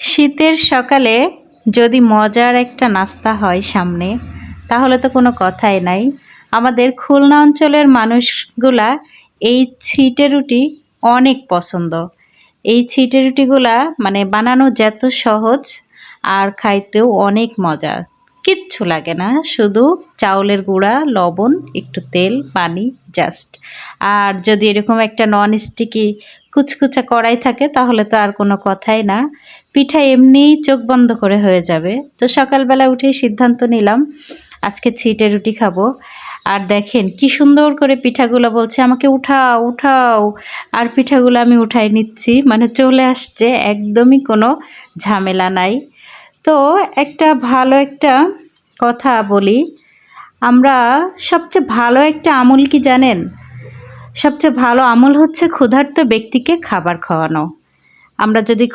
শীতের সকালে যদি মজার একটা নাস্তা হয় সামনে, তাহলে তো কোনো কথাই নাই। আমাদের খুলনা অঞ্চলের মানুষগুলা এই ছিটে রুটি অনেক পছন্দ। এই ছিটে রুটিগুলা মানে বানানো যেত সহজ আর খাইতেও অনেক মজা। কিচ্ছু লাগে না, শুধু চাউলের গুঁড়া, লবণ, একটু তেল, পানি, জাস্ট। আর যদি এরকম একটা নন স্টিকি কুচকুচা কড়াই থাকে তাহলে তো আর কোনো কথাই না। পিঠা এমনিই চোখ বন্ধ করে হয়ে যাবে। তো সকালবেলা উঠেই সিদ্ধান্ত নিলাম আজকে ছিটে রুটি খাবো। আর দেখেন কি সুন্দর করে পিঠাগুলো বলছে আমাকে উঠাও উঠাও, আর পিঠাগুলো আমি উঠাই নিচ্ছি, মানে চলে আসছে, একদমই কোনো ঝামেলা নাই। তো ভালো একটা কথা বলি, আমরা সবচেয়ে ভালো একটা আমল কি জানেন? সবচেয়ে ভালো আমল হচ্ছে ক্ষুধার্ত ব্যক্তিকে খাবার খাওয়ানো। আমরা যদি